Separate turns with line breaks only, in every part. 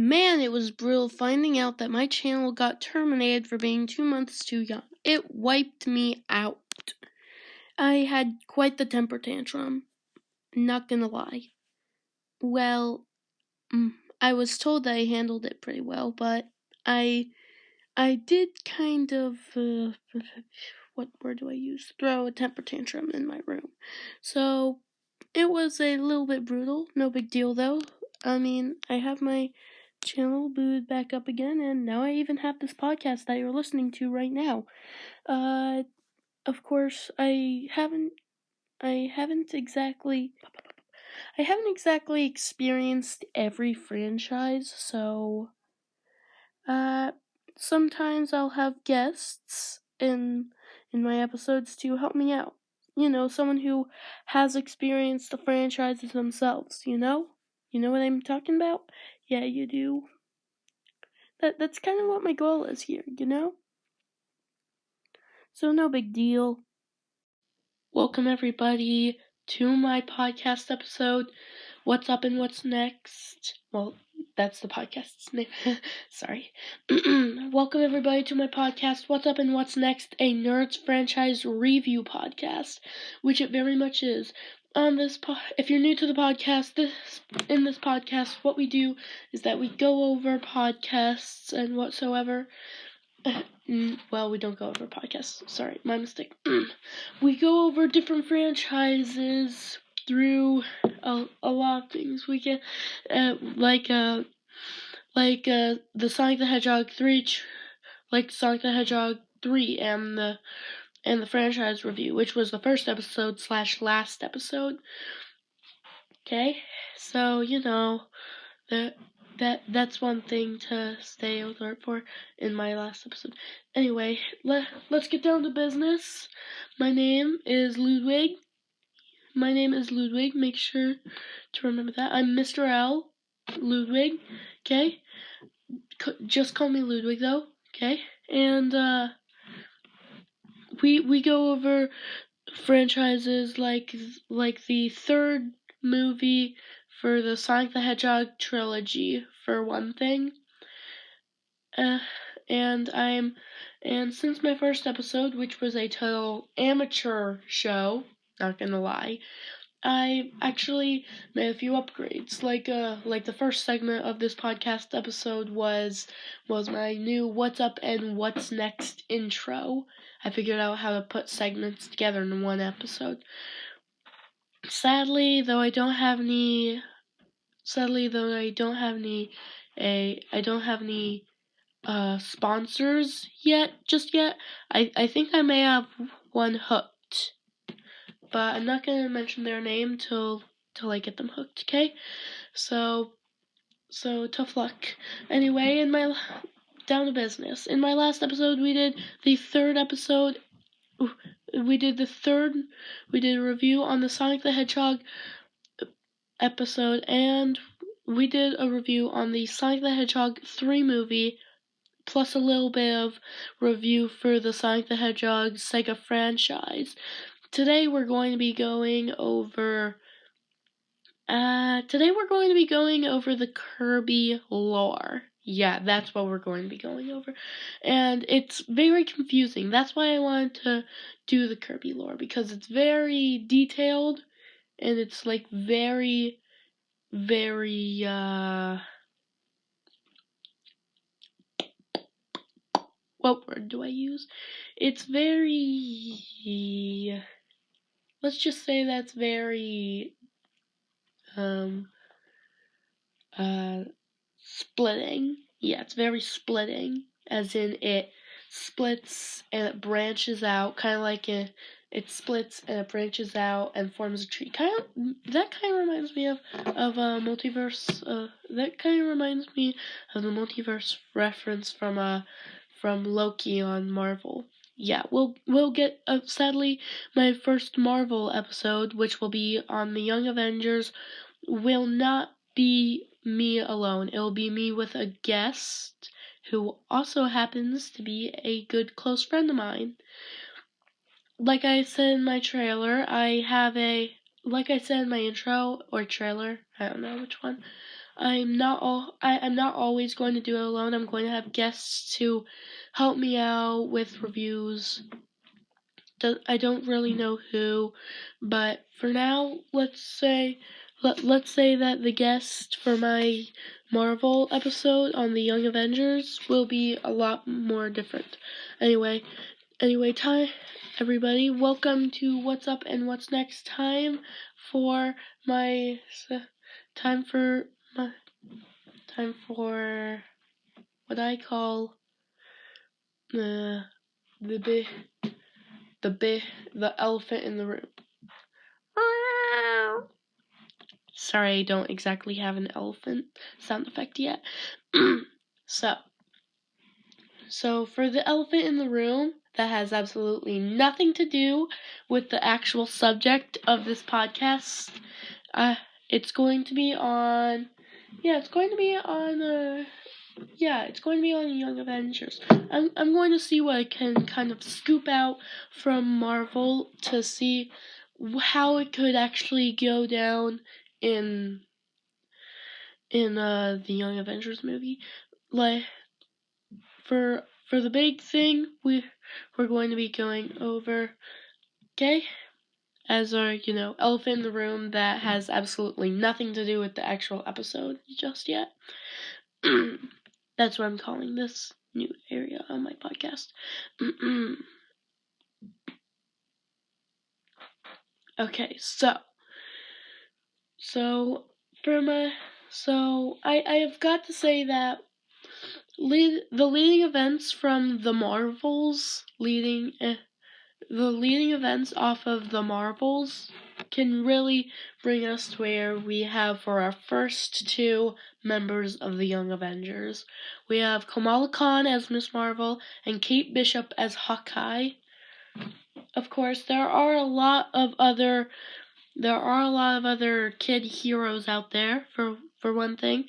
Man, it was brutal finding out that my channel got terminated for being 2 months too young. It wiped me out. I had quite the temper tantrum, not gonna lie. Well, I was told that I handled it pretty well, but I did kind of, what word do I use? Throw a temper tantrum in my room. So, it was a little bit brutal, no big deal though. I mean, I have my channel booted back up again, and now I even have this podcast that you're listening to right now. Of course, I haven't exactly experienced every franchise, so sometimes I'll have guests in my episodes to help me out. You know, someone who has experienced the franchises themselves, you know? You know what I'm talking about? Yeah, you do. That's kind of what my goal is here, you know? So no big deal. Welcome everybody to my podcast episode, What's Up and What's Next? Well, that's the podcast's name. Sorry. Welcome everybody to my podcast, What's Up and What's Next, a Nerds franchise review podcast, which it very much is. On this if you're new to the podcast, in this podcast, what we do is that we go over podcasts and whatsoever. Well, we don't go over podcasts. Sorry, my mistake. We go over different franchises through a lot of things. We get like the Sonic the Hedgehog 3, like Sonic the Hedgehog 3 and the franchise review, which was the first episode / last episode. Okay, so you know that's one thing to stay alert for in my last episode. Anyway, let's get down to business. My name is Ludwig. Make sure to remember that. I'm Mr.L. Ludwig. Okay? Just call me Ludwig though. Okay? And we go over franchises like the third movie for the Sonic the Hedgehog trilogy, for one thing. And since my first episode, which was a total amateur show, not gonna lie, I actually made a few upgrades. Like the first segment of this podcast episode was my new What's Up and What's Next intro. I figured out how to put segments together in one episode. Sadly, though I don't have any sponsors just yet. I think I may have one hooked, but I'm not gonna mention their name till I get them hooked. Okay, so tough luck. Anyway, down to business. In my last episode, we did the third episode. We did a review on the Sonic the Hedgehog episode, and we did a review on the Sonic the Hedgehog 3 movie, plus a little bit of review for the Sonic the Hedgehog Sega franchise. Today we're going to be going over the Kirby lore. Yeah, that's what we're going to be going over. And it's very confusing. That's why I wanted to do the Kirby lore, because it's very detailed and it's like very, very what word do I use? It's very, let's just say that's very, splitting. Yeah, it's very splitting, as in it splits and it branches out, kind of like it splits and it branches out and forms a tree. That kind of reminds me of multiverse. That kind of reminds me of the multiverse reference from Loki on Marvel. Yeah, we'll get sadly my first Marvel episode, which will be on the Young Avengers, will not be me alone. It will be me with a guest who also happens to be a good close friend of mine. Like I said in my trailer, like I said in my intro or trailer, I don't know which one. I'm not always going to do it alone. I'm going to have guests to help me out with reviews. I don't really know who, but for now, let's say that the guest for my Marvel episode on the Young Avengers will be a lot more different. Anyway, everybody, welcome to What's Up and What's Next. Time for what I call the elephant in the room. Sorry, I don't exactly have an elephant sound effect yet. So for the elephant in the room, that has absolutely nothing to do with the actual subject of this podcast. It's going to be on Young Avengers. I'm going to see what I can kind of scoop out from Marvel to see how it could actually go down in the Young Avengers movie. Like for the big thing, we're going to be going over, okay, as our elephant in the room that has absolutely nothing to do with the actual episode just yet. That's what I'm calling this new area on my podcast. Okay, so I have got to say that the leading events from the Marvels, the leading events off of the Marvels can really bring us to where we have for our first two members of the Young Avengers. We have Kamala Khan as Miss Marvel and Kate Bishop as Hawkeye. Of course, there are a lot of other kid heroes out there. For one thing,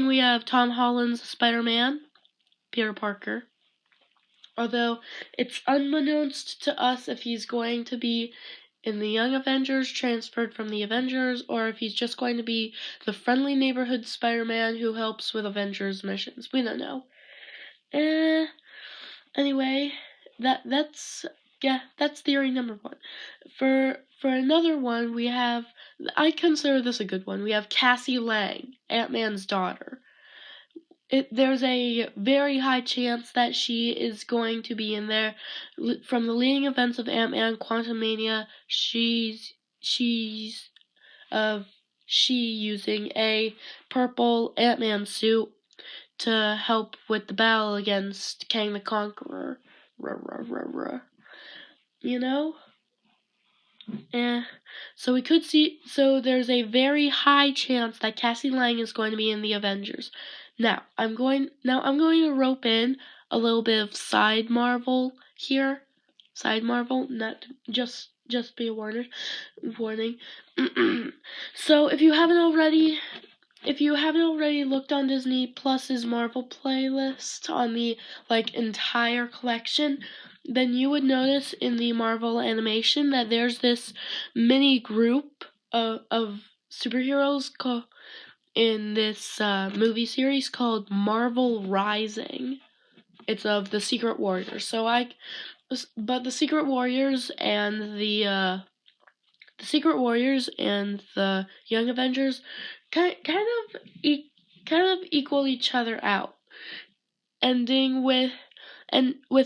we have Tom Holland's Spider-Man, Peter Parker. Although it's unbeknownst to us if he's going to be in the Young Avengers, transferred from the Avengers, or if he's just going to be the friendly neighborhood Spider-Man who helps with Avengers missions. We don't know. Anyway, that's theory number one. For another one, I consider this a good one. We have Cassie Lang, Ant-Man's daughter. There's a very high chance that she is going to be in there. From the leading events of Ant-Man Quantumania, she's using a purple Ant-Man suit to help with the battle against Kang the Conqueror. You know? So there's a very high chance that Cassie Lang is going to be in the Avengers. Now I'm going to rope in a little bit of side Marvel here. Side Marvel, not just be a warning. So if you haven't already looked on Disney Plus's Marvel playlist on the entire collection, then you would notice in the Marvel animation that there's this mini group of superheroes in this movie series called Marvel Rising. It's of the Secret Warriors. But the Secret Warriors and the Young Avengers kind of equal each other out, ending with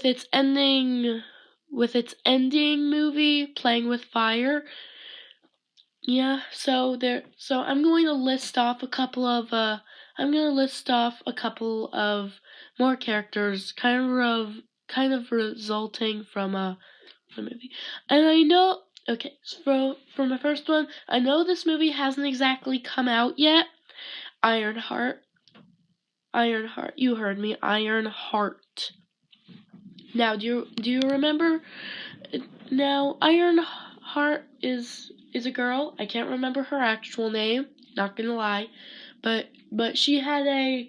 its ending movie Playing with Fire. Yeah, so I'm going to list off a couple of more characters kind of resulting from the movie. And I know, okay, so for my first one, I know this movie hasn't exactly come out yet. Ironheart, you heard me, Ironheart. Now, do you remember? Now, Ironheart is a girl. I can't remember her actual name. Not gonna lie, but she had a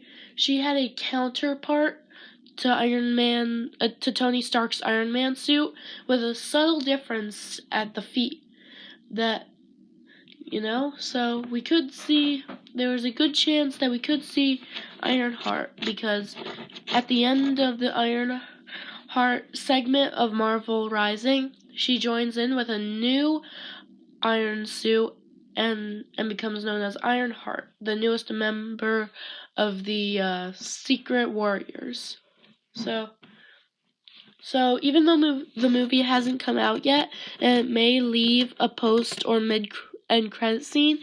counterpart to Iron Man, to Tony Stark's Iron Man suit, with a subtle difference at the feet. That, so we could see there is a good chance that we could see Ironheart, because at the end of the Ironheart segment of Marvel Rising, she joins in with a new iron suit and becomes known as Ironheart, the newest member of the Secret Warriors. So even though the movie hasn't come out yet, and it may leave a post or mid-end credit scene,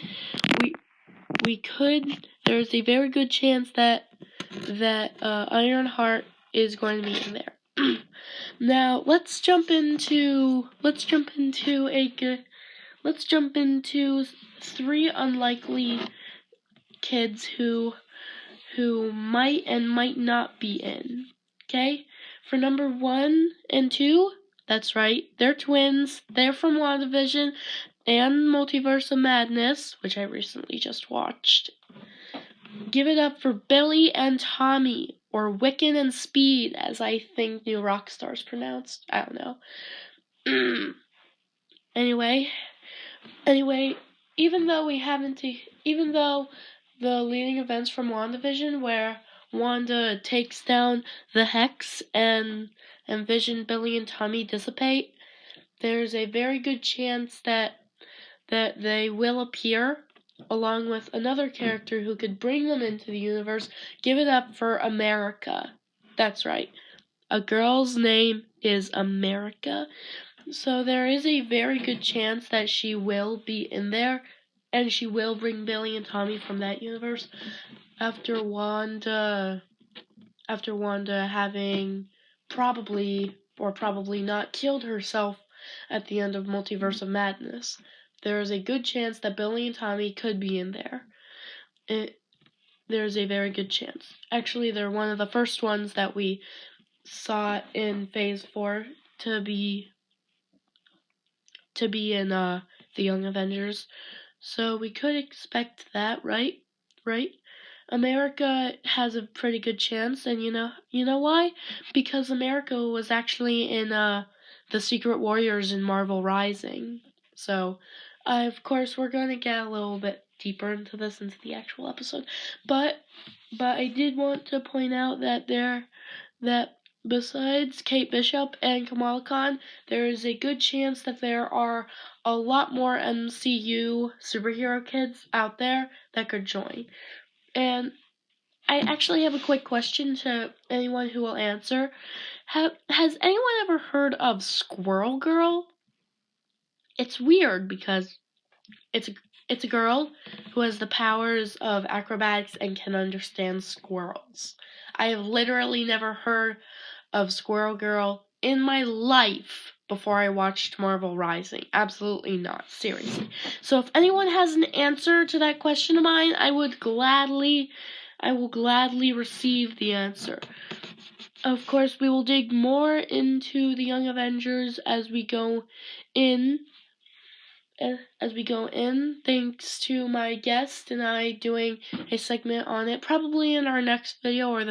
there's a very good chance that Ironheart is going to be in there. Now let's jump into three unlikely kids who might and might not be in. Okay? For number 1 and 2, that's right, they're twins. They're from WandaVision and Multiverse of Madness, which I recently just watched. Give it up for Billy and Tommy, or Wiccan and Speed, as I think New Rockstar's pronounced. I don't know. Anyway, even though the leading events from WandaVision, where Wanda takes down the Hex and Vision, Billy, and Tommy dissipate, there's a very good chance that they will appear along with another character who could bring them into the universe. Give it up for America. That's right. A girl's name is America. So there is a very good chance that she will be in there, and she will bring Billy and Tommy from that universe after Wanda having probably not killed herself at the end of Multiverse of Madness. There is a good chance that Billy and Tommy could be in there. There's a very good chance. Actually, they're one of the first ones that we saw in Phase 4 to be in the Young Avengers. So we could expect that, right? Right? America has a pretty good chance, and you know why? Because America was actually in the Secret Warriors in Marvel Rising. So, of course, we're going to get a little bit deeper into the actual episode. But I did want to point out that besides Kate Bishop and Kamala Khan, there is a good chance that there are a lot more MCU superhero kids out there that could join. And I actually have a quick question to anyone who will answer. Has anyone ever heard of Squirrel Girl? It's weird because it's a girl who has the powers of acrobatics and can understand squirrels. I have literally never heard of Squirrel Girl in my life before I watched Marvel Rising. Absolutely not. Seriously. So if anyone has an answer to that question of mine, I will gladly receive the answer. Of course, we will dig more into the Young Avengers as we go in. Thanks to my guest and I doing a segment on it, probably in our next video or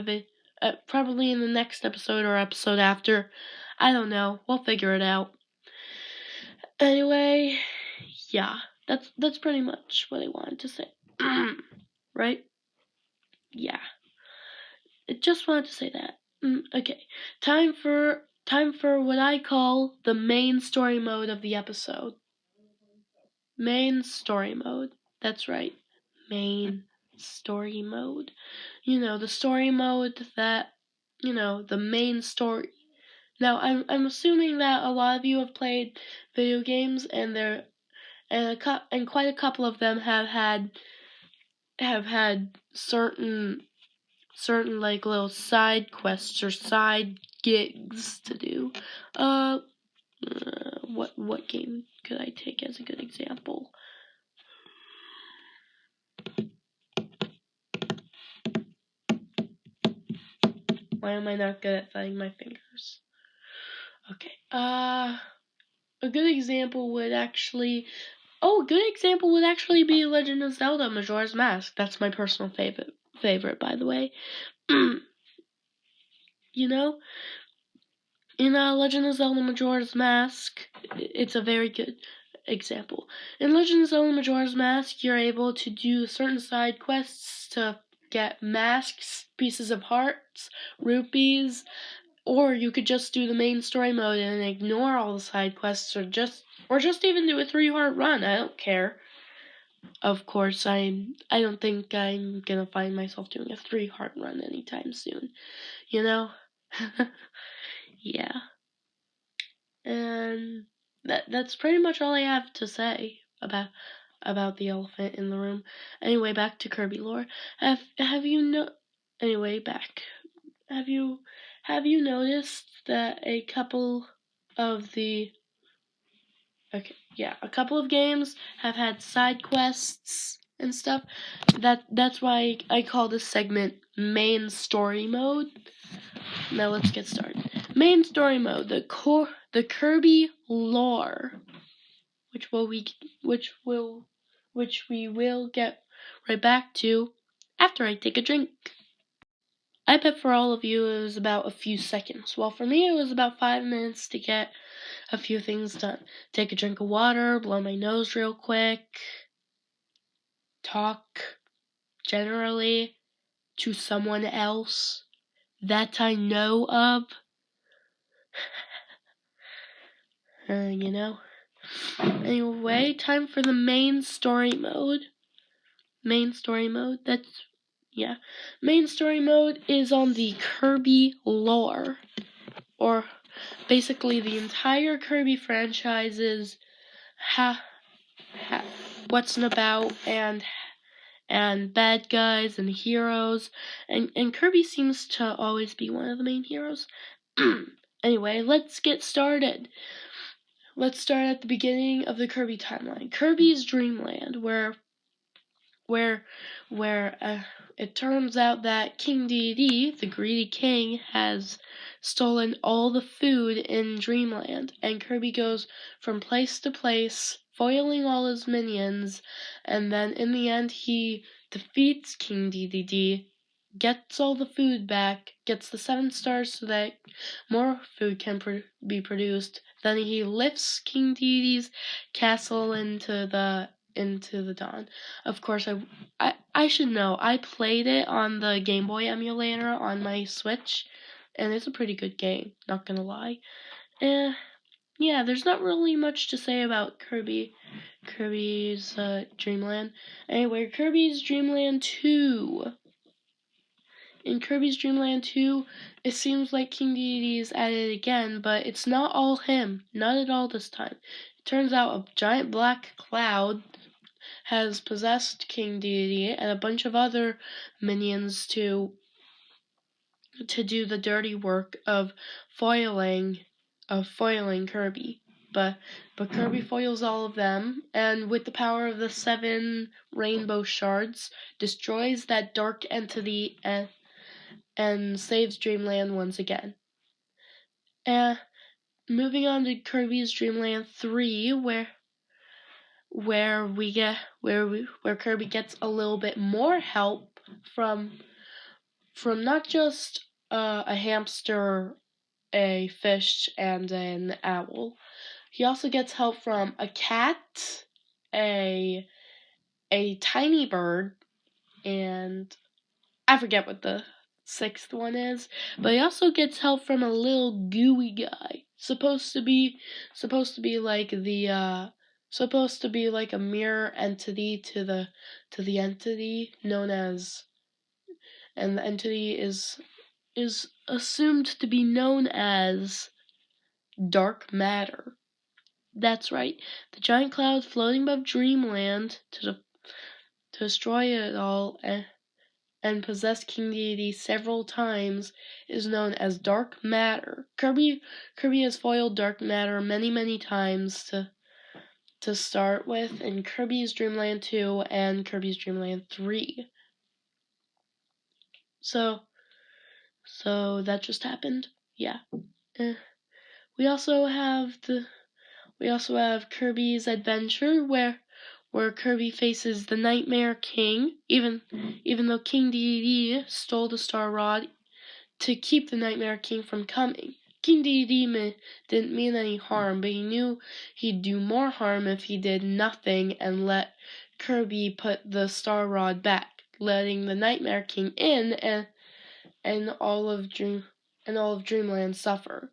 probably in the next episode or episode after. I don't know. We'll figure it out. Anyway, yeah, that's pretty much what I wanted to say. Right? Yeah. I just wanted to say that. Okay. Time for what I call the main story mode of the episode. Main story mode. That's right. Main story mode. The story mode that, the main story. Now, I'm assuming that a lot of you have played video games, and quite a couple of them have had certain like little side quests or side gigs to do. What game could I take as a good example? Why am I not good at finding my fingers? Okay. A good example would actually be Legend of Zelda Majora's Mask. That's my personal favorite, by the way. In Legend of Zelda Majora's Mask, it's a very good. example. In Legend of Zelda Majora's Mask, you're able to do certain side quests to get masks, pieces of hearts, rupees, or you could just do the main story mode and ignore all the side quests, or just even do a 3-heart run. I don't care. Of course, I don't think I'm gonna find myself doing a 3-heart run anytime soon. You know? Yeah. And that's pretty much all I have to say about the elephant in the room. Anyway, back to Kirby lore. Have you Anyway, back. Have you noticed that a couple of games have had side quests and stuff? That's why I call this segment main story mode. Now let's get started. Main story mode, the Kirby lore, which we will get right back to after I take a drink. I bet for all of you it was about a few seconds. Well, for me it was about 5 minutes to get a few things done. Take a drink of water, blow my nose real quick, talk generally to someone else that I know of. You know? Anyway, time for the main story mode. Main story mode is on the Kirby lore. Or basically the entire Kirby franchise's what's it about, and bad guys and heroes, and Kirby seems to always be one of the main heroes. Anyway, let's get started. Let's start at the beginning of the Kirby timeline. Kirby's Dream Land, where it turns out that King Dedede, the greedy king, has stolen all the food in Dreamland, and Kirby goes from place to place, foiling all his minions, and then in the end he defeats King Dedede, gets all the food back, gets the 7 stars so that more food can be produced. Then he lifts King Dedede's castle into the dawn. Of course, I should know. I played it on the Game Boy emulator on my Switch, and it's a pretty good game, not gonna lie. Yeah, there's not really much to say about Kirby's Dreamland. Anyway, Kirby's Dreamland 2. In Kirby's Dreamland 2, it seems like King Dedede is at it again, but it's not all him. Not at all this time. It turns out a giant black cloud has possessed King Dedede and a bunch of other minions to do the dirty work of foiling Kirby. But Kirby foils all of them, and with the power of the 7 rainbow shards, destroys that dark entity and saves Dreamland once again. Moving on to Kirby's Dreamland 3, where Kirby gets a little bit more help from not just a hamster, a fish, and an owl. He also gets help from a cat, a tiny bird, and I forget what the 6th one is, but he also gets help from a little gooey guy, supposed to be like a mirror entity to the entity known as, and the entity is assumed to be known as dark matter. That's right, the giant cloud floating above Dreamland to destroy it all and possess King Dedede several times is known as dark matter. Kirby has foiled dark matter many times to start with in Kirby's Dreamland 2 and Kirby's Dreamland 3. So that just happened. Yeah. We also have Kirby's Adventure, where Kirby faces the Nightmare King, even though King Dedede stole the Star Rod to keep the Nightmare King from coming. King Dedede didn't mean any harm, but he knew he'd do more harm if he did nothing and let Kirby put the Star Rod back, letting the Nightmare King in and all of Dreamland suffer.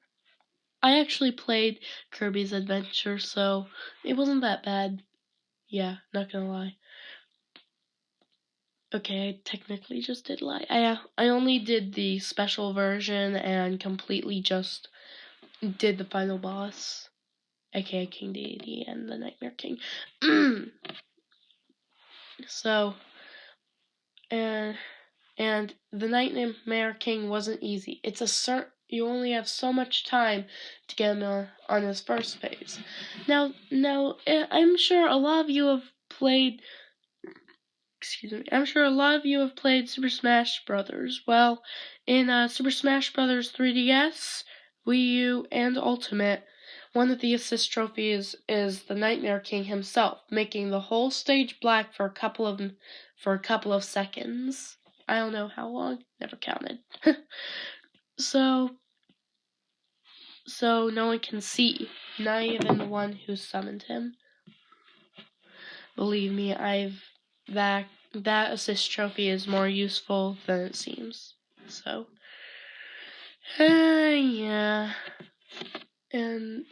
I actually played Kirby's Adventure, so it wasn't that bad. Yeah, not gonna lie. Okay, I technically just did lie. I only did the special version and completely just did the final boss, aka King Deity and the Nightmare King. So, and the Nightmare King wasn't easy. It's you only have so much time to get him on his first phase. Now, I'm sure a lot of you have played. Excuse me. I'm sure a lot of you have played Super Smash Brothers. Well, in Super Smash Brothers 3DS, Wii U, and Ultimate, one of the assist trophies is the Nightmare King himself, making the whole stage black for a couple of seconds. I don't know how long. Never counted. So no one can see, not even the one who summoned him. Believe me, that assist trophy is more useful than it seems. So, yeah, and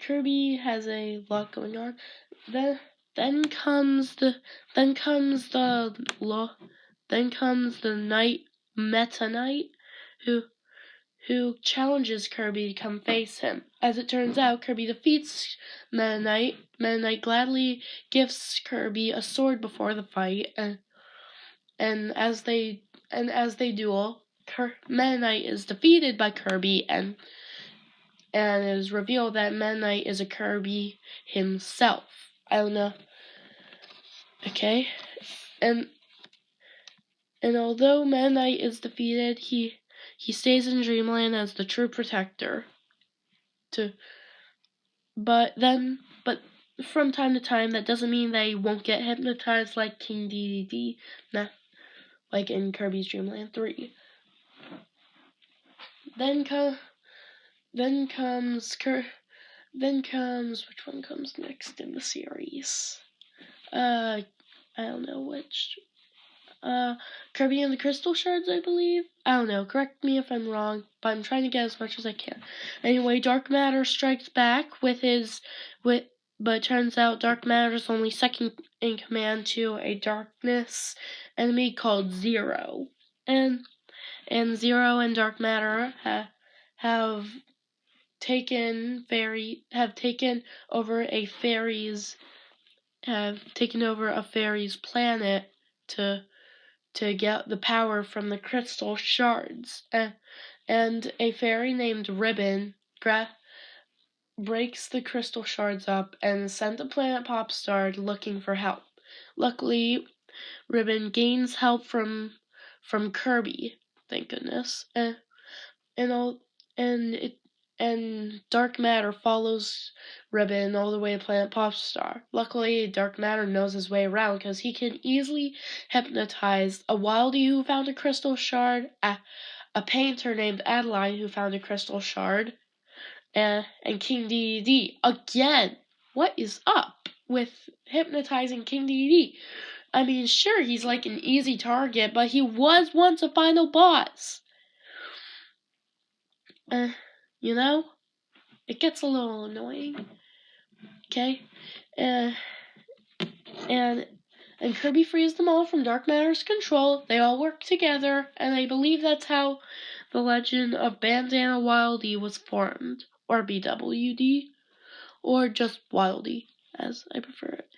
Kirby has a lot going on. Then comes the Meta Knight, who challenges Kirby to come face him. As it turns out, Kirby defeats Meta Knight. Meta Knight gladly gives Kirby a sword before the fight, and as they duel, Meta Knight is defeated by Kirby, and it is revealed that Meta Knight is a Kirby himself. I don't know. Okay, and although Meta Knight is defeated, he stays in Dreamland as the true protector. But from time to time, that doesn't mean that he won't get hypnotized like King Dedede, like in Kirby's Dream Land 3. Then comes which one comes next in the series? I don't know which. Kirby and the Crystal Shards, I believe. I don't know. Correct me if I'm wrong, but I'm trying to get as much as I can. Anyway, Dark Matter strikes back but it turns out Dark Matter is only second in command to a darkness enemy called Zero, and Zero and Dark Matter have taken over a fairy's planet to get the power from the crystal shards. And a fairy named Ribbon breaks the crystal shards up and sent the planet Popstar looking for help. Luckily, Ribbon gains help from Kirby, thank goodness. And Dark Matter follows Ribbon all the way to planet Popstar. Luckily, Dark Matter knows his way around because he can easily hypnotize a Wildie who found a crystal shard, a painter named Adeline who found a crystal shard, and King Dedede. Again, what is up with hypnotizing King Dedede? I mean, sure, he's like an easy target, but he was once a final boss. You know? It gets a little annoying. Okay? And Kirby frees them all from Dark Matter's control. They all work together, and I believe that's how the legend of Bandana Wildie was formed. Or BWD. Or just Wildie, as I prefer it.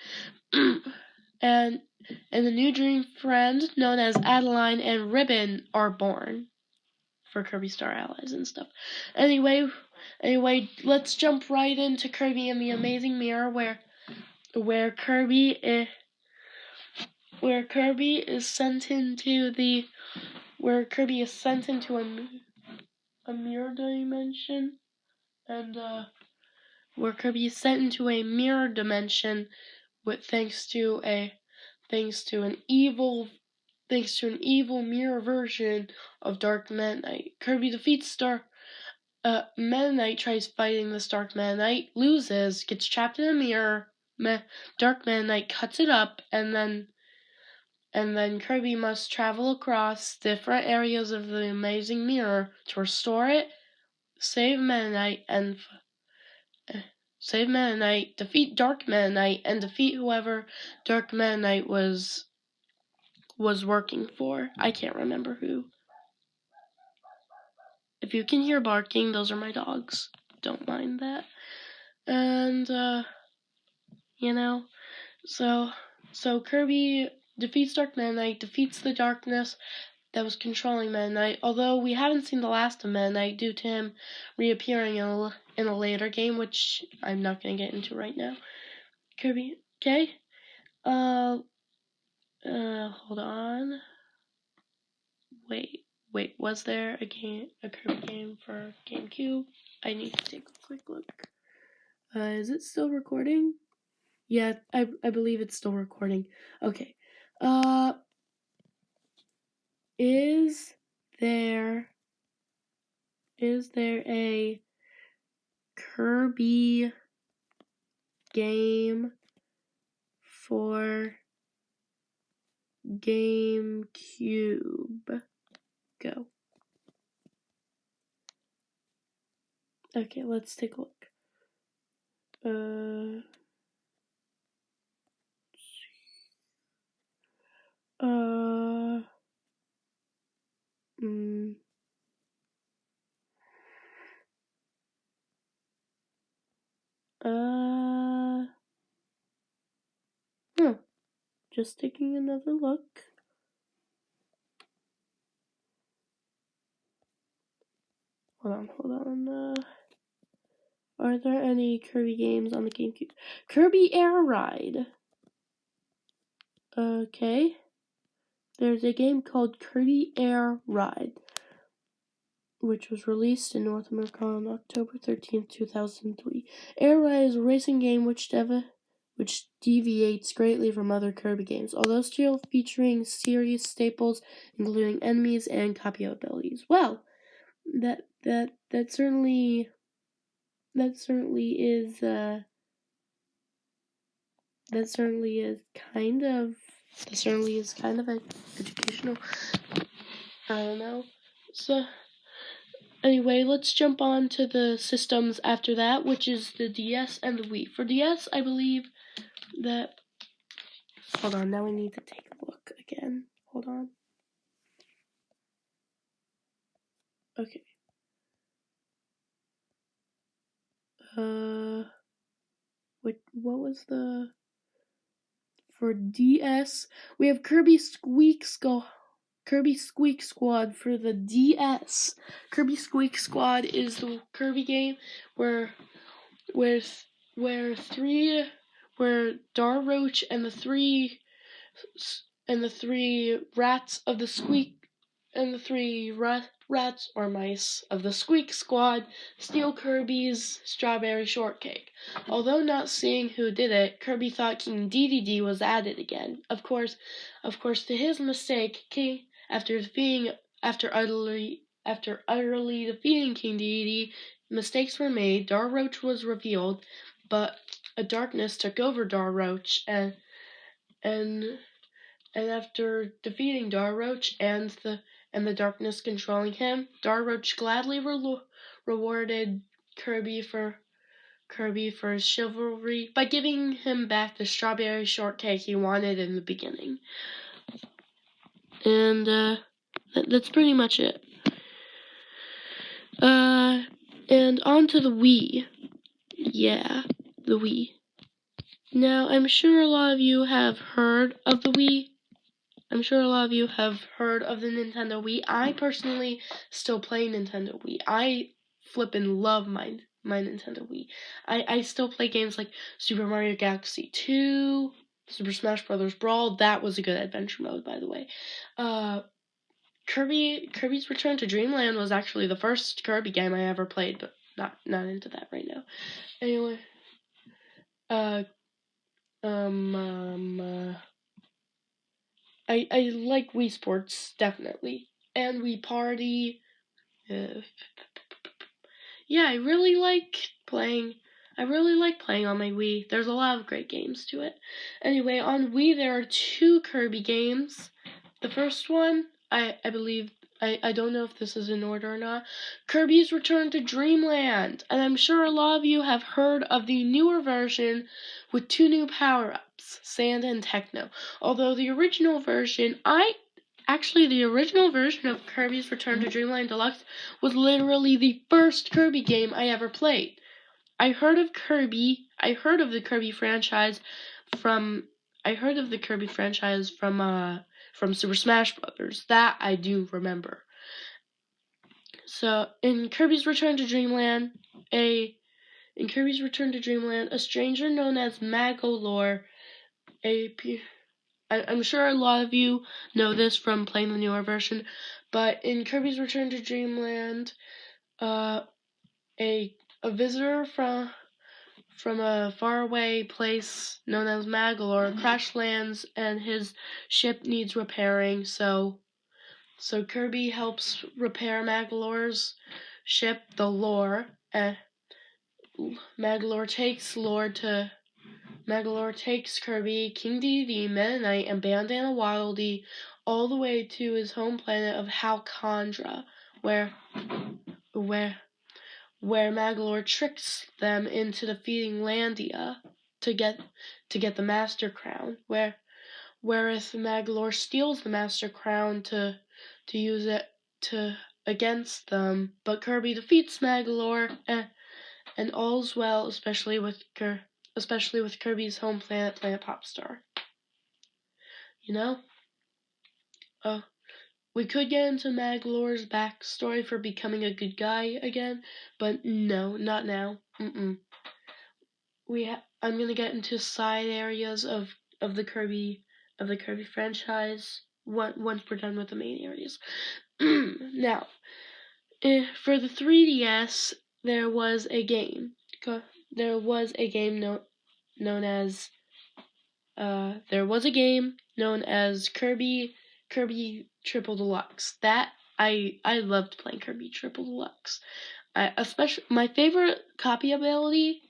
and the new dream friend, known as Adeline and Ribbon, are born. For Kirby Star Allies and stuff. Anyway, let's jump right into Kirby and the Amazing Mirror, where Kirby is sent into a mirror dimension, and where Kirby is sent into a mirror dimension thanks to an evil mirror version of Dark Knight. Kirby defeats Meta Knight tries fighting this Dark Meta Knight, loses, gets trapped in a mirror. Dark Meta Knight cuts it up, and then Kirby must travel across different areas of the amazing mirror to restore it, save Meta Knight, defeat Dark Meta Knight, and defeat whoever Dark Meta Knight was working for. I can't remember who. If you can hear barking, those are my dogs. Don't mind that. And so Kirby defeats Dark Meta Knight, defeats the darkness that was controlling Meta Knight, although we haven't seen the last of Meta Knight due to him reappearing in a later game, which I'm not going to get into right now. Kirby, okay? Hold on. Wait, was there a Kirby game for GameCube? I need to take a quick look. Is it still recording? Yeah, I believe it's still recording. Okay. Is there a Kirby game for GameCube? Go. Okay, let's take a look. Just taking another look. Hold on. Are there any Kirby games on the GameCube? Kirby Air Ride. Okay. There's a game called Kirby Air Ride, which was released in North America on October 13th, 2003. Air Ride is a racing game which deviates greatly from other Kirby games, although still featuring series staples, including enemies and copy abilities. Well, that certainly is kind of educational. I don't know. So anyway, let's jump on to the systems after that, which is the DS and the Wii. For DS, I believe that... Hold on, now I need to take a look again. Hold on. Okay. What was the... For DS, we have Kirby Squeak Squad for the DS. Kirby Squeak Squad is the Kirby game where Dar Roach and the three rats of the Squeak and the three rats or mice of the Squeak Squad steal Kirby's strawberry shortcake. Although not seeing who did it, Kirby thought King Dedede was at it again. Of course, to his mistake, after utterly defeating King Dedede, mistakes were made. Dar Roach was revealed, but a darkness took over Dar Roach, and after defeating Dar Roach and the darkness controlling him, Dar Roach gladly rewarded Kirby for his chivalry by giving him back the strawberry shortcake he wanted in the beginning. And that's pretty much it. And on to the Wii. Yeah, the Wii. Now, I'm sure a lot of you have heard of the Wii. I'm sure a lot of you have heard of the Nintendo Wii. I personally still play Nintendo Wii. I flippin' love my Nintendo Wii. I still play games like Super Mario Galaxy 2, Super Smash Bros. Brawl. That was a good adventure mode, by the way. Kirby's Return to Dreamland was actually the first Kirby game I ever played, but not into that right now. Anyway, I like Wii Sports, definitely. And Wii Party. yeah, I really like playing on my Wii. There's a lot of great games to it. Anyway, on Wii there are 2 Kirby games. The first one, I believe, I don't know if this is in order or not, Kirby's Return to Dreamland. And I'm sure a lot of you have heard of the newer version with 2 new power-ups, Sand and Techno. Although the original version, the original version of Kirby's Return to Dreamland Deluxe was literally the first Kirby game I ever played. I heard of the Kirby franchise from Super Smash Brothers. That I do remember. So in Kirby's Return to Dreamland, a stranger known as Magolor, I'm sure a lot of you know this from playing the newer version, but in Kirby's Return to Dreamland, a visitor from a faraway place known as Magolor crash lands and his ship needs repairing, so Kirby helps repair Magolor's ship, the Lore, and Magolor takes Kirby, King Dedede, Meta Knight, and Bandana Waddle Dee all the way to his home planet of Halcondra, where Magolor tricks them into defeating Landia to get the Master Crown, whereas Magolor steals the Master Crown to use it against them, but Kirby defeats Magolor and all's well, especially with Kirby's home planet, Planet Popstar. You know? We could get into Magolor's backstory for becoming a good guy again, but no, not now. I'm gonna get into side areas of the Kirby franchise once we're done with the main areas. Now, for the 3DS, there was a game known as Kirby Triple Deluxe. That I loved playing Kirby Triple Deluxe. Especially my favorite copy ability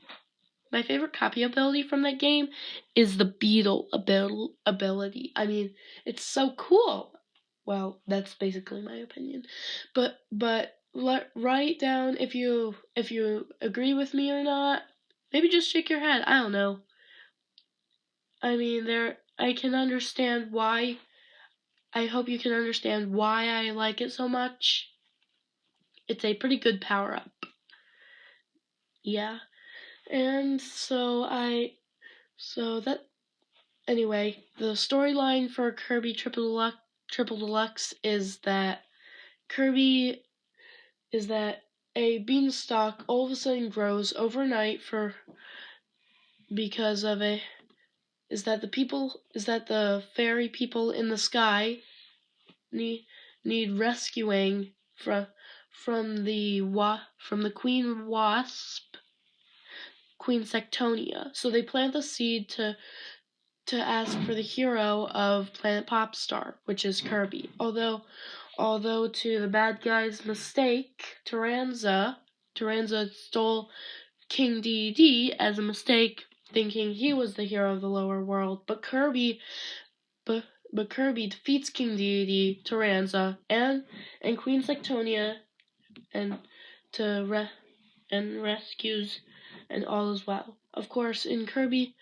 from that game is the Beetle ability. I mean, it's so cool. Well, that's basically my opinion. But write down if you agree with me or not. Maybe just shake your head. I don't know. I mean, I can understand why. I hope you can understand why I like it so much. It's a pretty good power-up. Yeah. And anyway, the storyline for Kirby Triple Deluxe is that a beanstalk all of a sudden grows overnight because of the fairy people in the sky need rescuing from the Queen Wasp, Queen Sectonia. So they plant the seed to ask for the hero of Planet Popstar, which is Kirby. Although to the bad guy's mistake, Taranza stole King Dedede as a mistake, thinking he was the hero of the lower world. But Kirby defeats King Dedede, Taranza, and Queen Sectonia, and rescues, and all is well. Of course, in Kirby,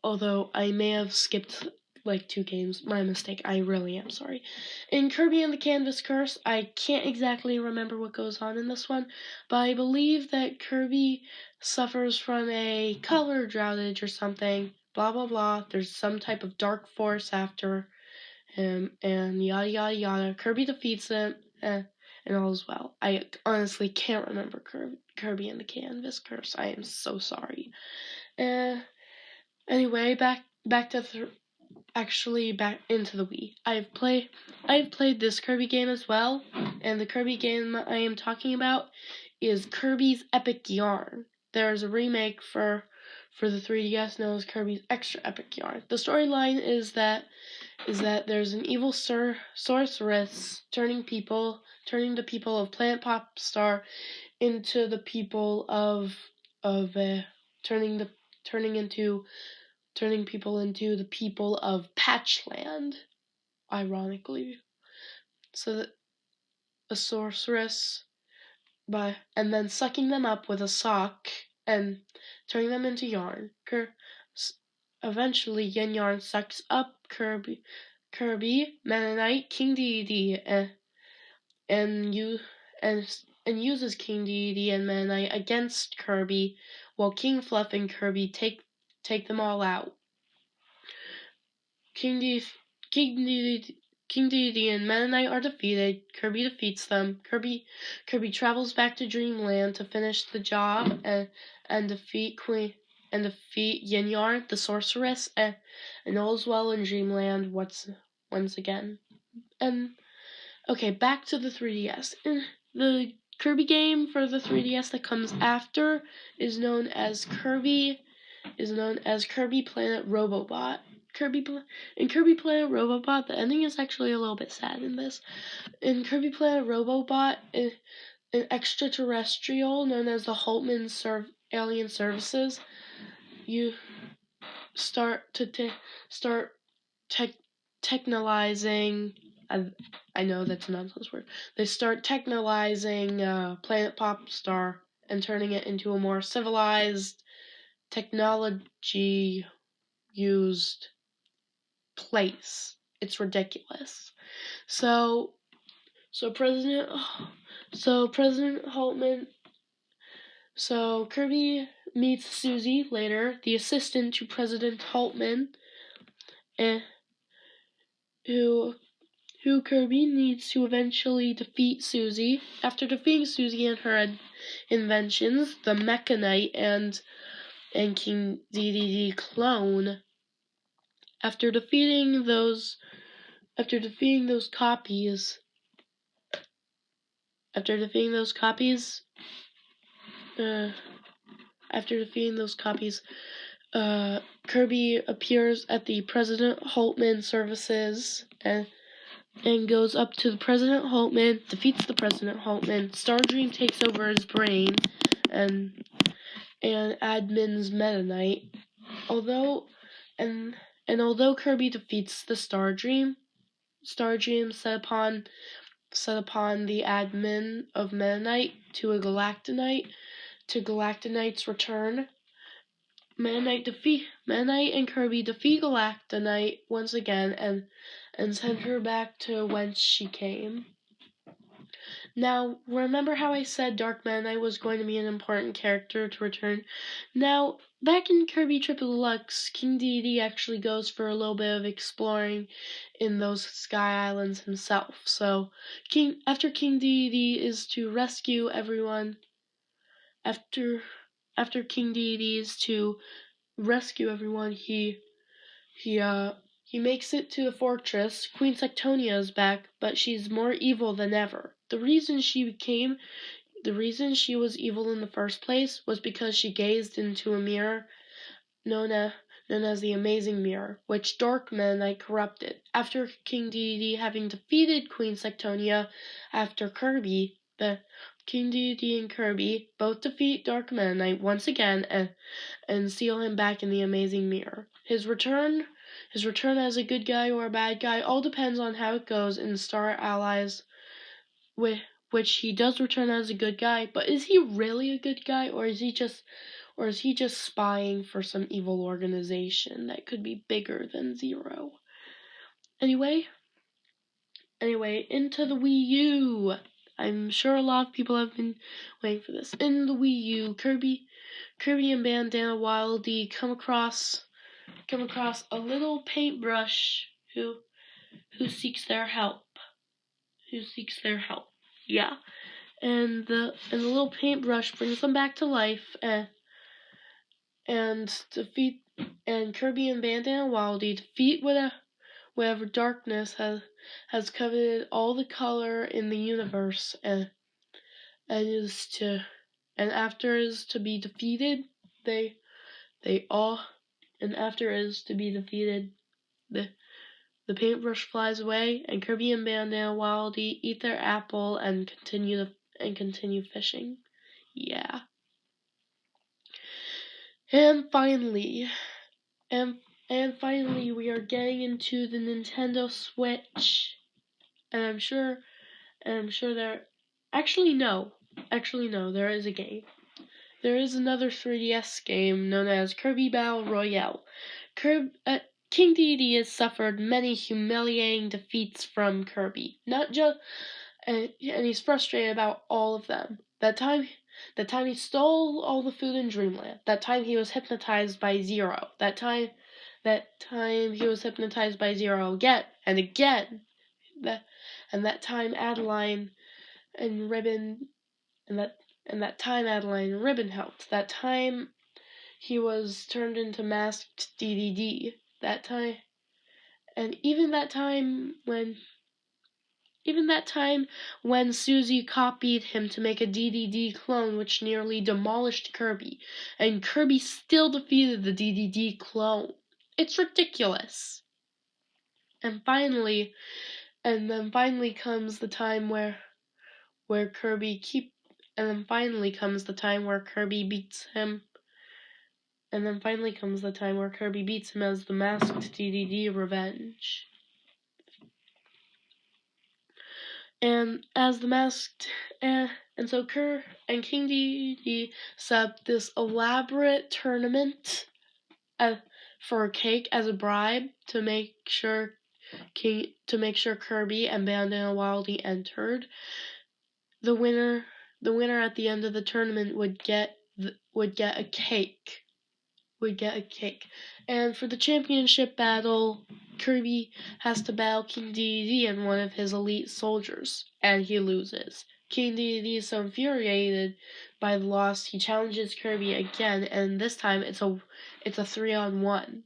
although I may have skipped like 2 games, my mistake, I really am sorry. In Kirby and the Canvas Curse, I can't exactly remember what goes on in this one, but I believe that Kirby suffers from a color droughtage or something, blah blah blah. There's some type of dark force after him, and yada yada yada. Kirby defeats him, and all is well. I honestly can't remember Kirby and the Canvas Curse. I am so sorry. Anyway, back into the Wii. I've played this Kirby game as well, and the Kirby game I am talking about is Kirby's Epic Yarn. There's a remake for the 3DS known as Kirby's Extra Epic Yarn. The storyline is that there's an evil sorceress turning the people of Planet Pop Star into the people of turning people into the people of Patchland, ironically. So that a sorceress and then sucking them up with a sock and turning them into yarn. Eventually, Yin Yarn sucks up Kirby, Mennonite, King Deity, and you and uses King Deity and Mennonite against Kirby, while King Fluff and Kirby take them all out. King Deity and Mennonite are defeated. Kirby defeats them. Kirby travels back to Dreamland to finish the job and defeat Yin Yarn, the sorceress, and all's well in Dreamland once again. And okay, back to the 3DS. The Kirby game for the 3DS that comes after is known as Kirby Planet Robobot. In Kirby Planet Robobot, the ending is actually a little bit sad in this. In Kirby Planet Robobot, an extraterrestrial known as the Holtman Alien Services, you start technalizing. I know that's a nonsense word. They start technalizing Planet Pop Star and turning it into a more civilized, technology used place. It's ridiculous. So President Holtman. So Kirby meets Susie later, the assistant to President Holtman, and who Kirby needs to eventually defeat Susie. After defeating Susie and her inventions, the Mechanite and King DDD clone. After defeating those copies, Kirby appears at the President Holtman services and goes up to the President Holtman, defeats the President Holtman. Stardream takes over his brain and admins Meta Knight. Although Kirby defeats the Stardream set upon the admin of Meta Knight to a Galactonite. To Galactonite's return, Meta Knight and Kirby defeat Galactonite once again and send her back to whence she came. Now, remember how I said Dark Meta Knight was going to be an important character to return? Now, back in Kirby Triple Deluxe, King Deity actually goes for a little bit of exploring in those Sky Islands himself. So, after King Deity is to rescue everyone, after King Deity is to rescue everyone, he makes it to the fortress. Queen Sectonia is back, but she's more evil than ever. The reason she was evil in the first place was because she gazed into a mirror known as the Amazing Mirror, which Dark Meta Knight corrupted. After King Deity having defeated Queen Sectonia, after Kirby, the King Deity and Kirby both defeat Dark Meta Knight once again and seal him back in the Amazing Mirror. His return as a good guy or a bad guy all depends on how it goes in Star Allies, which he does return as a good guy, but is he really a good guy, or is he just spying for some evil organization that could be bigger than Zero? Anyway, into the Wii U. I'm sure a lot of people have been waiting for this. In the Wii U, Kirby and Bandana Wildie come across a little paintbrush who seeks their help. Yeah. And the little paintbrush brings them back to life and Kirby and Bandana Wildie defeat whatever darkness has coveted all the color in the universe after is to be defeated, The paintbrush flies away, and Kirby and Bandana Wildie eat their apple and continue fishing. Yeah. And finally, we are getting into the Nintendo Switch, and I'm sure there. Actually, no. There is a game. There is another 3DS game known as Kirby Battle Royale. King Dedede has suffered many humiliating defeats from Kirby. Not just, and he's frustrated about all of them. That time he stole all the food in Dreamland. That time he was hypnotized by Zero. That time he was hypnotized by Zero again and again. That time Adeline and Ribbon and that time Adeline and Ribbon helped. That time he was turned into masked DDD. That time, and even that time when Susie copied him to make a DDD clone which nearly demolished Kirby, and Kirby still defeated the DDD clone. It's ridiculous. And then finally comes the time where Kirby beats him. And then finally comes the time where Kirby beats him as the masked DDD Revenge. And as the masked, and so King Dedede set up this elaborate tournament for a cake as a bribe to make sure Kirby and Bandana Wildie entered. The winner at the end of the tournament would get a cake. And for the championship battle, Kirby has to battle King Dedede and one of his elite soldiers, and he loses. King Dedede is so infuriated by the loss, he challenges Kirby again, and this time it's a 3-on-1.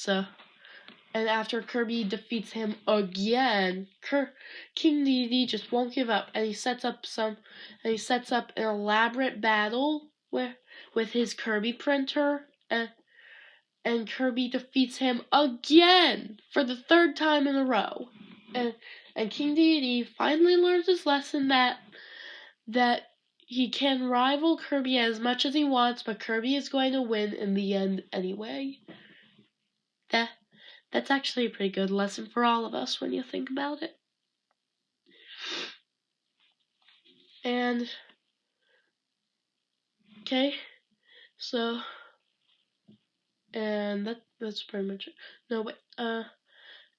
And after Kirby defeats him again, King Dedede just won't give up, and he sets up an elaborate battle with his Kirby printer, and Kirby defeats him again for the third time in a row. And King Dedede finally learns his lesson that he can rival Kirby as much as he wants, but Kirby is going to win in the end anyway. That's actually a pretty good lesson for all of us when you think about it. And okay, so and that's pretty much it. No wait,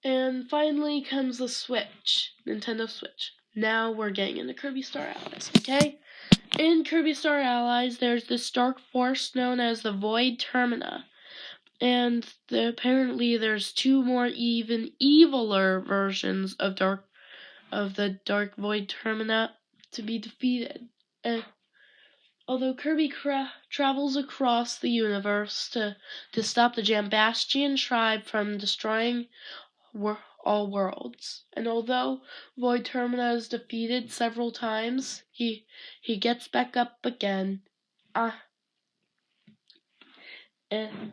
and finally comes the Switch, Nintendo Switch. Now we're getting into Kirby Star Allies, okay? In Kirby Star Allies, there's this dark force known as the Void Termina. And apparently there's two more even eviler versions of the Dark Void Termina to be defeated. And although Kirby travels across the universe to stop the Jambastian tribe from destroying all worlds, and although Void Termina is defeated several times, he gets back up again. And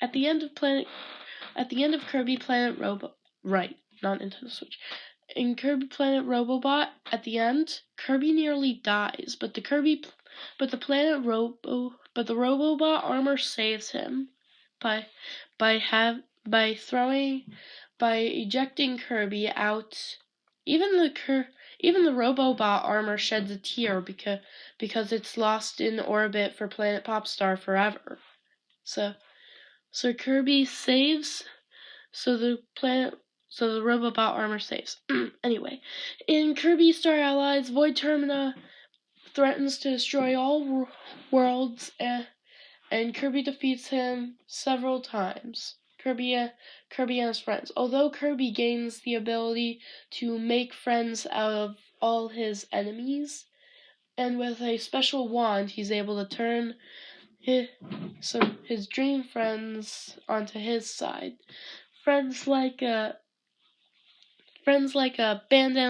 at the end of Kirby Planet Robo, right, not Nintendo Switch. In Kirby Planet Robobot, at the end, Kirby nearly dies, but the Robobot armor saves him by ejecting Kirby out. Even the Robobot armor sheds a tear because it's lost in orbit for Planet Popstar forever. So Kirby saves. So the Robobot armor saves. Anyway, in Kirby Star Allies, Void Termina threatens to destroy all worlds, and Kirby defeats him several times. Kirby and his friends. Although Kirby gains the ability to make friends out of all his enemies, and with a special wand, he's able to turn his dream friends onto his side. Friends like Bandana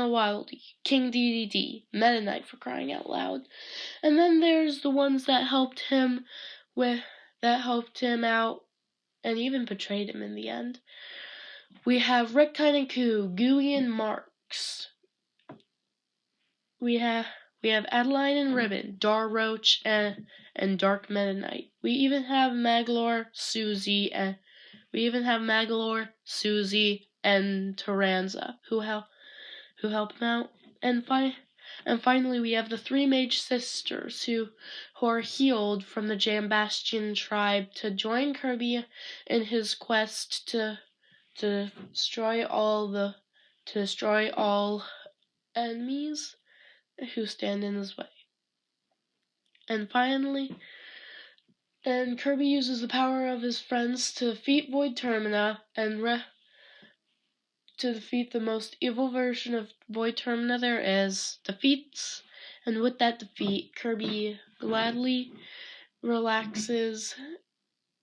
Wildie, King Dedede, Meta Knight for crying out loud, and then there's the ones that helped him out and even betrayed him in the end. We have Rick Koo, Gooey and Marks. We have Adeline and Ribbon, Dar Roach and Dark Meta Knight. We even have Maglor, Susie, and Taranza who help him out. And finally we have the three mage sisters who are healed from the Jambastian tribe to join Kirby in his quest to destroy all enemies who stand in his way. And finally, Kirby uses the power of his friends to defeat Void Termina and to defeat the most evil version of Void Termina there is. And with that defeat, Kirby gladly relaxes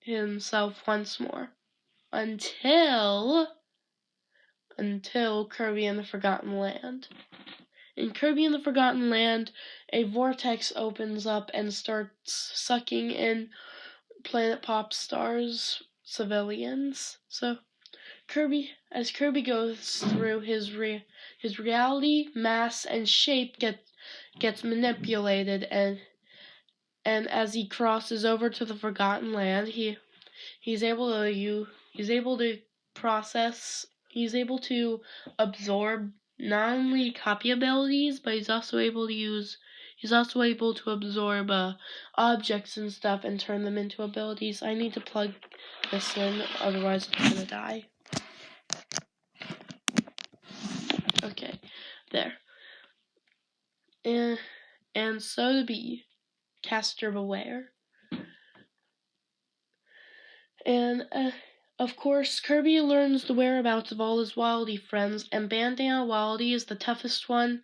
himself once more until Kirby and the Forgotten Land. In Kirby and the Forgotten Land, a vortex opens up and starts sucking in Planet Popstar's civilians. So Kirby goes through his reality, mass, and shape gets manipulated, and as he crosses over to the Forgotten Land, he's able to absorb not only copy abilities, but he's also able to absorb objects and stuff and turn them into abilities. I need to plug this in, otherwise I'm gonna die. Okay, there. And so to be, Caster Beware. And of course, Kirby learns the whereabouts of all his Wildy friends, and Bandana Wildy is the toughest one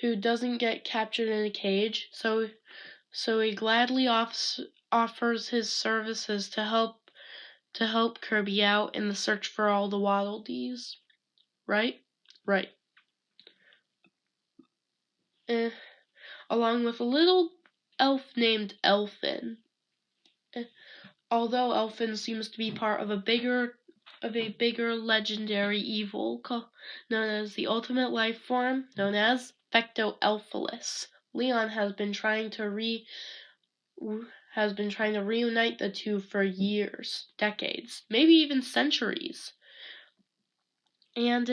who doesn't get captured in a cage. So he gladly offers his services to help Kirby out in the search for all the Wildies. Right? Right. Along with a little elf named Elfin. Although Elfin seems to be part of a bigger legendary evil known as the ultimate life form, known as Fecto-Elfilis. Leon has been trying to reunite the two for years, decades, maybe even centuries. And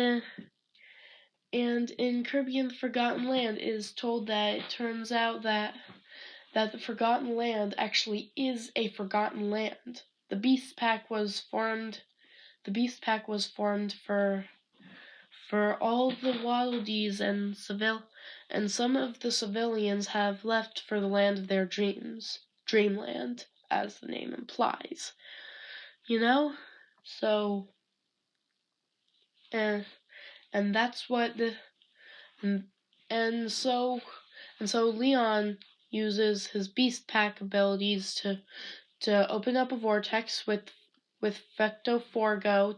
in Kirby and the Forgotten Land, it is told that it turns out that the Forgotten Land actually is a forgotten land. The Beast Pack was formed for all the Wildies, and some of the civilians have left for the land of their dreams. Dreamland, as the name implies. You know? So and that's what and so Leon uses his Beast Pack abilities to open up a vortex with Fecto Forgo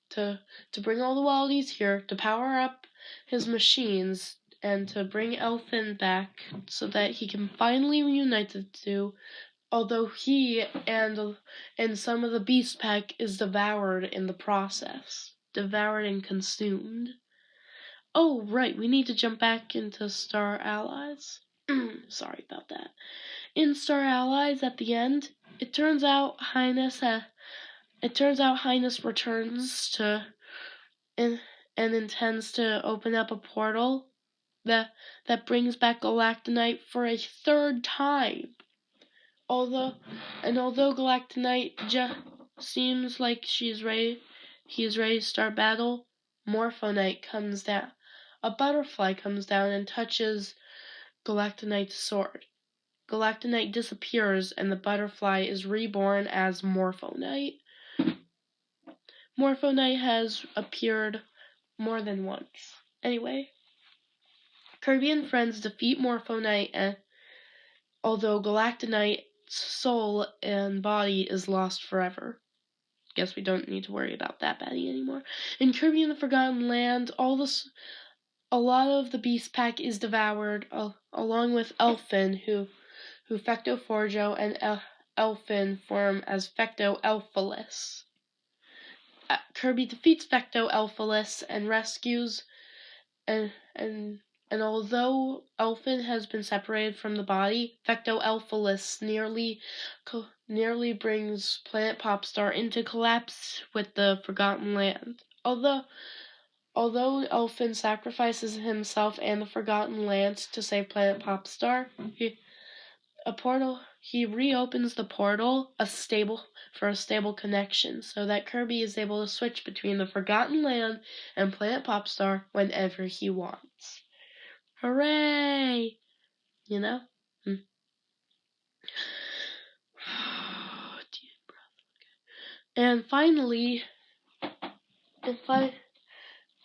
to bring all the Wildies here, to power up his machines, and to bring Elfin back so that he can finally reunite the two, although he and some of the Beast Pack is devoured in the process. Devoured and consumed. Oh, right, we need to jump back into Star Allies. Sorry about that. In Star Allies, at the end, it turns out Highness returns to and intends to open up a portal that brings back Galactonite for a third time. Although Galactonite seems like he's ready to start battle, Morphonite comes down. A butterfly comes down and touches Galactonite's sword. Galactonite disappears and the butterfly is reborn as Morphonite. Morphonite has appeared more than once. Anyway, Kirby and friends defeat Morphonite, although Galactonite's soul and body is lost forever. Guess we don't need to worry about that baddie anymore. In Kirby and the Forgotten Land, a lot of the Beast Pack is devoured, along with Elfin, who Fecto Forgo Elfin form as Fecto-Elfilis. Kirby defeats Fecto-Elfilis and rescues and and and although Elfin has been separated from the body, Fecto-Elfilis nearly brings Planet Popstar into collapse with the Forgotten Land. Although Elfin sacrifices himself and the Forgotten Land to save Planet Popstar, he reopens the portal for a stable connection so that Kirby is able to switch between the Forgotten Land and Planet Popstar whenever he wants. Hooray! You know? And finally,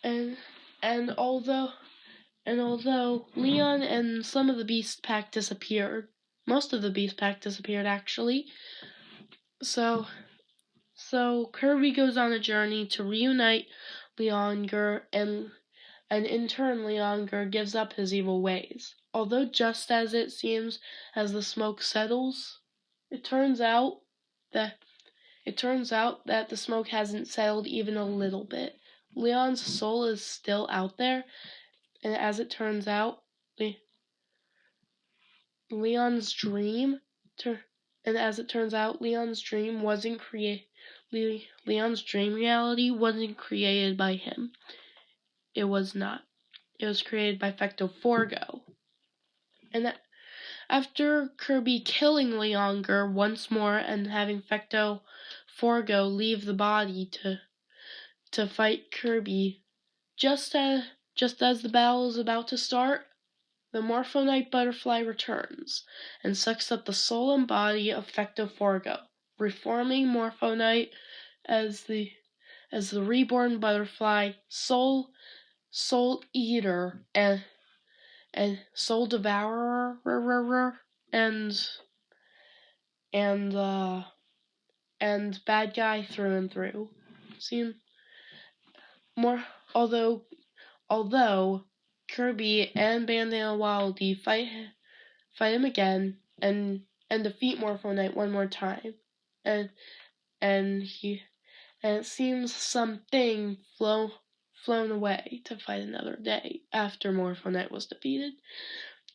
and although Leon and some of the Beast Pack disappeared, most of the Beast Pack disappeared actually. So Kirby goes on a journey to reunite Leonger, and in turn Leonger gives up his evil ways. Although just as it seems as the smoke settles, it turns out that the smoke hasn't settled even a little bit. Leon's soul is still out there, and as it turns out, Leon's dream Leon's dream reality wasn't created by him. It was not. It was created by Fecto Forgo. And after Kirby killing Leonger once more and having Fecto Forgo leave the body to fight Kirby, just as the battle is about to start, the Morphonite butterfly returns and sucks up the soul and body of Fecto Forgo, reforming Morphonite as the reborn butterfly, soul eater, and soul devourer, and bad guy through and through. Although Kirby and Bandana Wildie fight him again and defeat Morphonite one more time, and it seems something flown away to fight another day after Morphonite was defeated.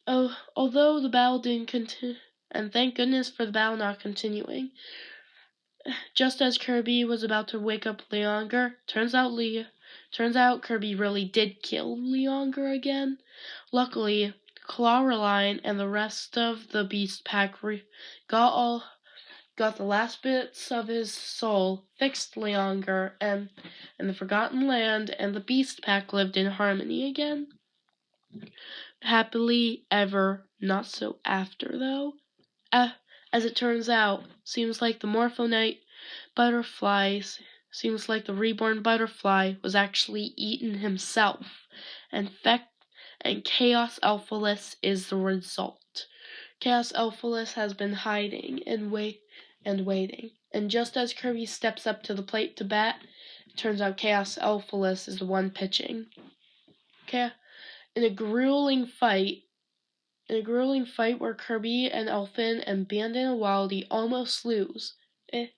Although the battle didn't continue, and thank goodness for the battle not continuing. Just as Kirby was about to wake up Leonger, turns out Kirby really did kill Leonger again. Luckily, Clawreline and the rest of the Beast Pack got the last bits of his soul, fixed Leonger, and the Forgotten Land and the Beast Pack lived in harmony again. Happily ever not so after, though. As it turns out, seems like the reborn butterfly was actually eaten himself, and Chaos Elfilis is the result. Chaos Elfilis has been hiding and waiting, and just as Kirby steps up to the plate to bat, it turns out Chaos Elfilis is the one pitching. In a grueling fight where Kirby and Elfin and Bandana Wildie almost lose, it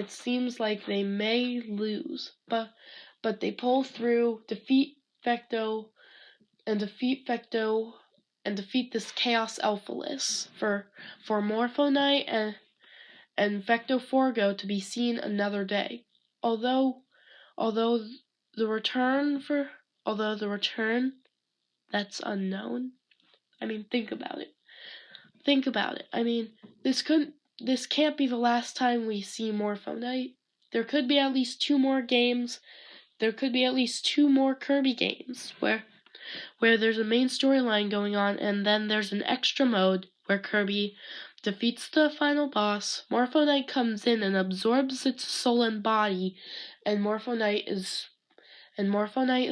seems like they may lose, but they pull through, defeat Fecto, and defeat this Chaos Elfilis for Morphonite and Fecto Forgo to be seen another day. Although the return that's unknown. I mean, think about it. I mean, this can't be the last time we see Morphonite. There could be at least 2 more games. There could be at least 2 more Kirby games where there's a main storyline going on, and then there's an extra mode where Kirby defeats the final boss. Morphonite comes in and absorbs its soul and body, and Morphonite is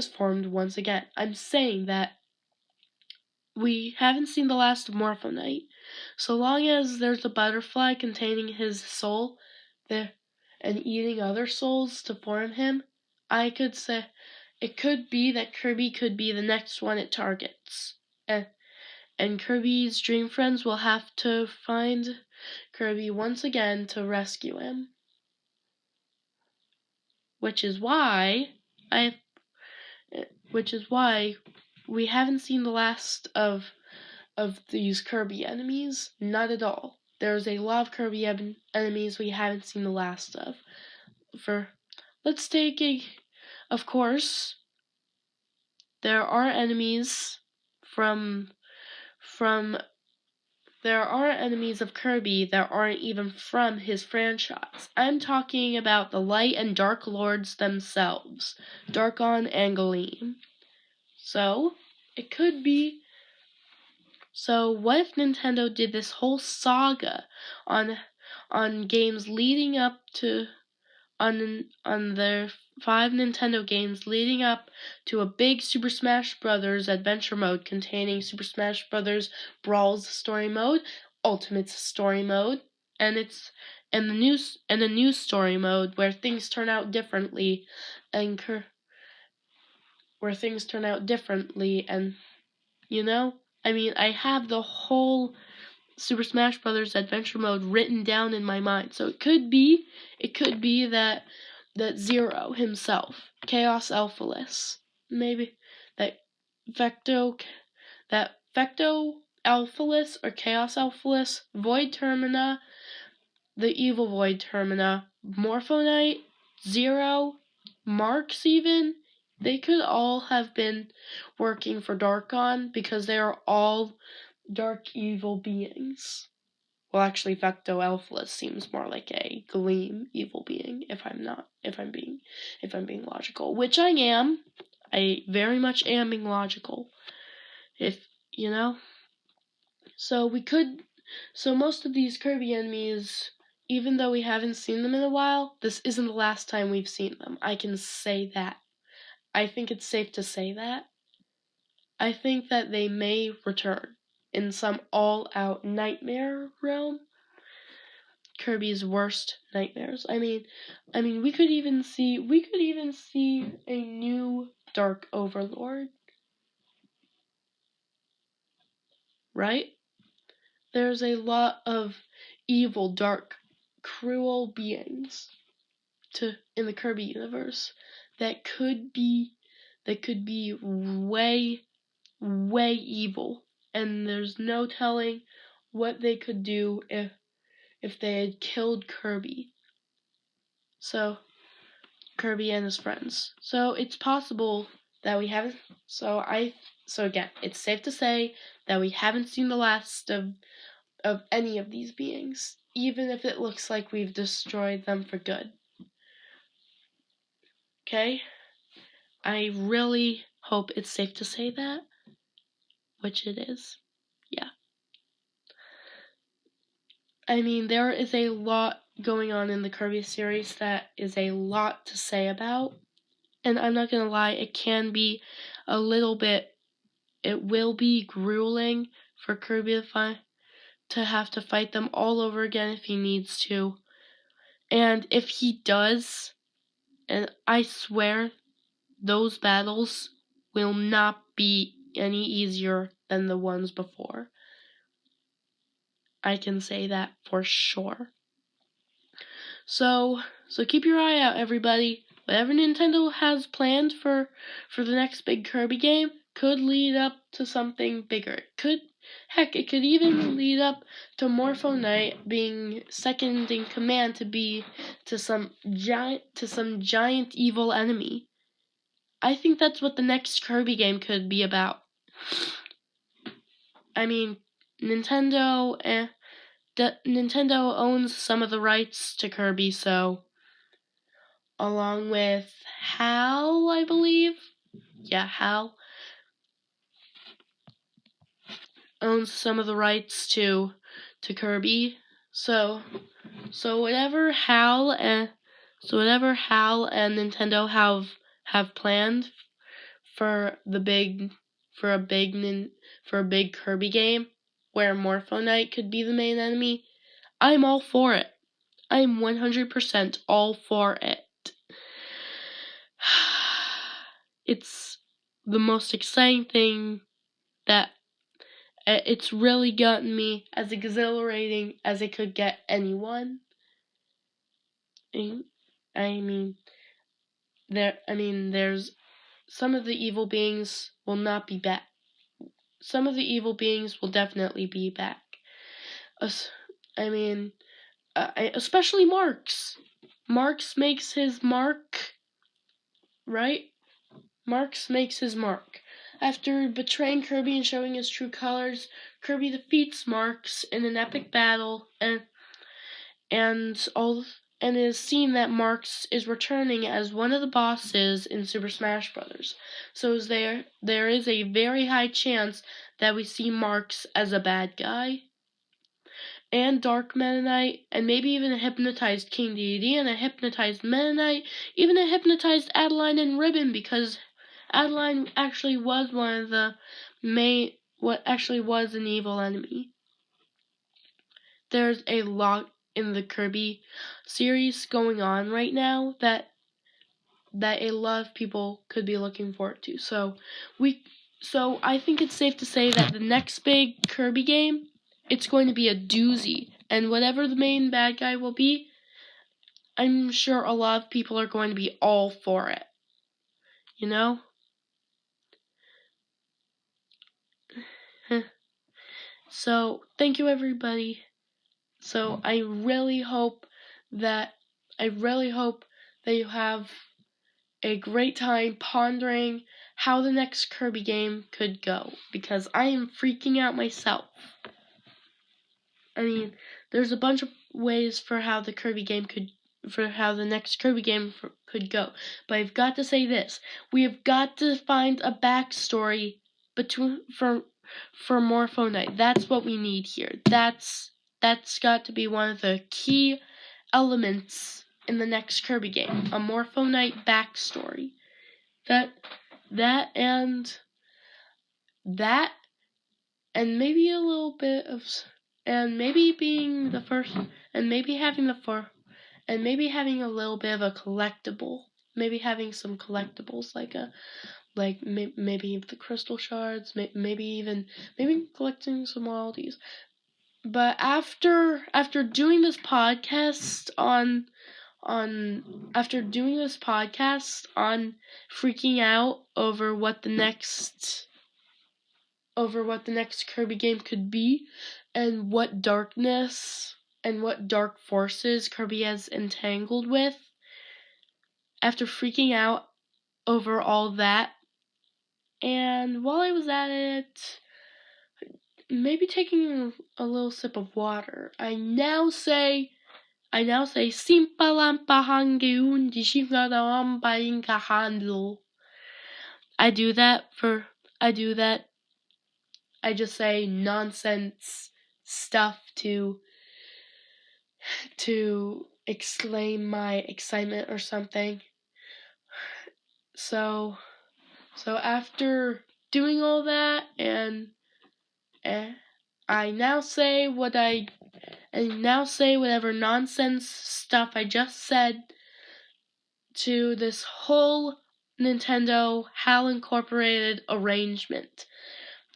formed once again. I'm saying that we haven't seen the last of Morphonite. So long as there's a butterfly containing his soul there and eating other souls to form him, I could say it could be that Kirby could be the next one it targets. And Kirby's dream friends will have to find Kirby once again to rescue him. Which is why we haven't seen the last of these Kirby enemies. Not at all. There's a lot of Kirby enemies we haven't seen the last of. Of course, there are enemies there are enemies of Kirby that aren't even from his franchise. I'm talking about the Light and Dark Lords themselves, Darkon and Galeem. So what if Nintendo did this whole saga on games leading up to on their 5 Nintendo games leading up to a big Super Smash Bros. Adventure mode containing Super Smash Bros. Brawl's story mode, Ultimate's story mode, and a new story mode where things turn out differently, and I have the whole Super Smash Bros. Adventure mode written down in my mind. So it could be that Zero himself, Chaos Alphaless, maybe that Vecto Alphaless or Chaos Alphaless, Void Termina, the Evil Void Termina, Morphonite, Zero, Marks even, they could all have been working for Darkon because they are all dark evil beings. Well, actually, Vecto Alphaless seems more like a Gleam evil being. If I'm being logical, which I am. I very much am being logical. So most of these Kirby enemies, even though we haven't seen them in a while, this isn't the last time we've seen them. I can say that. I think it's safe to say that. I think that they may return in some all-out nightmare realm. Kirby's worst nightmares. We could even see a new Dark Overlord. Right? There's a lot of evil, dark, cruel beings in the Kirby universe that could be way, way evil, and there's no telling what they could do if they had killed Kirby. So Kirby and his friends. So it's possible that we haven't. So again, it's safe to say that we haven't seen the last of any of these beings, even if it looks like we've destroyed them for good. Okay? I really hope it's safe to say that, which it is. Yeah. There is a lot going on in the Kirby series that is a lot to say about. And I'm not gonna lie, it will be grueling for Kirby to have to fight them all over again if he needs to. And if he does, and I swear, those battles will not be any easier than the ones before. I can say that for sure. So keep your eye out, everybody. Whatever Nintendo has planned for the next big Kirby game could lead up to something bigger. It could even lead up to Morphonite being second in command to some giant evil enemy. I think that's what the next Kirby game could be about. Nintendo owns some of the rights to Kirby, so along with HAL, I believe. Yeah, HAL owns some of the rights to Kirby. So whatever HAL and Nintendo have planned for a big Kirby game where Morphonite could be the main enemy, I'm all for it. I'm 100% all for it. It's the most exciting thing that It's really gotten me as exhilarating as it could get anyone. There's some of the evil beings will not be back. Some of the evil beings will definitely be back. Especially Marks. Marks makes his mark, right? Marks makes his mark. After betraying Kirby and showing his true colors, Kirby defeats Marks in an epic battle, and it is seen that Marks is returning as one of the bosses in Super Smash Bros. So there is a very high chance that we see Marks as a bad guy. And Dark Meta Knight, and maybe even a hypnotized King Dedede, and a hypnotized Meta Knight, even a hypnotized Adeline and Ribbon, because Adeline actually was was an evil enemy. There's a lot in the Kirby series going on right now that a lot of people could be looking forward to. So I think it's safe to say that the next big Kirby game, it's going to be a doozy. And whatever the main bad guy will be, I'm sure a lot of people are going to be all for it. You know? So, thank you everybody. So, I really hope that you have a great time pondering how the next Kirby game could go, because I am freaking out myself. There's a bunch of ways for how the next Kirby game could go. But I've got to say this: we have got to find a backstory for Morpho Knight. That's what we need here. That's got to be one of the key elements in the next Kirby game: a Morpho Knight backstory. And maybe a little bit of. And maybe being the first, and maybe having having a little bit of a collectible, maybe having some collectibles maybe the crystal shards, maybe collecting some Aldi's. But after doing this podcast on freaking out over what the next Kirby game could be, and what darkness and what dark forces Kirby has entangled with, after freaking out over all that, and while I was at it, maybe taking a little sip of water, I now say Simpa lampa hangeun dishingarampa inka handle. I just say nonsense stuff to explain my excitement or something. So after doing all that, and I now say whatever nonsense stuff I just said to this whole Nintendo HAL Incorporated arrangement.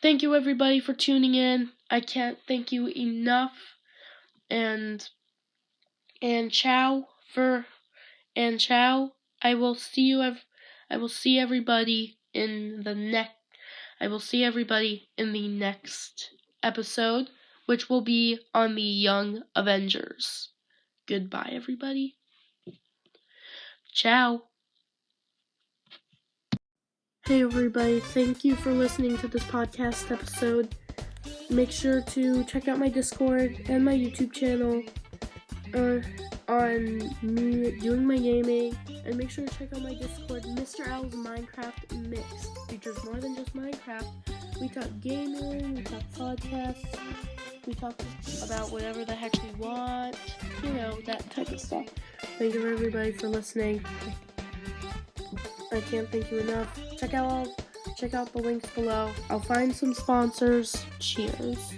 Thank you everybody for tuning in. I can't thank you enough. And ciao. I will see everybody in the next episode, which will be on the Young Avengers. Goodbye everybody. Ciao. Hey everybody, thank you for listening to this podcast episode. Make sure to check out my Discord and my YouTube channel on me doing my gaming, and make sure to check out my Discord, Mr.L's Minecraft Mix. Features more than just Minecraft. We talk gaming, we talk podcasts, we talk about whatever the heck we want, that type of stuff. Thank you everybody for listening. I can't thank you enough. Check out the links below. I'll find some sponsors. Cheers.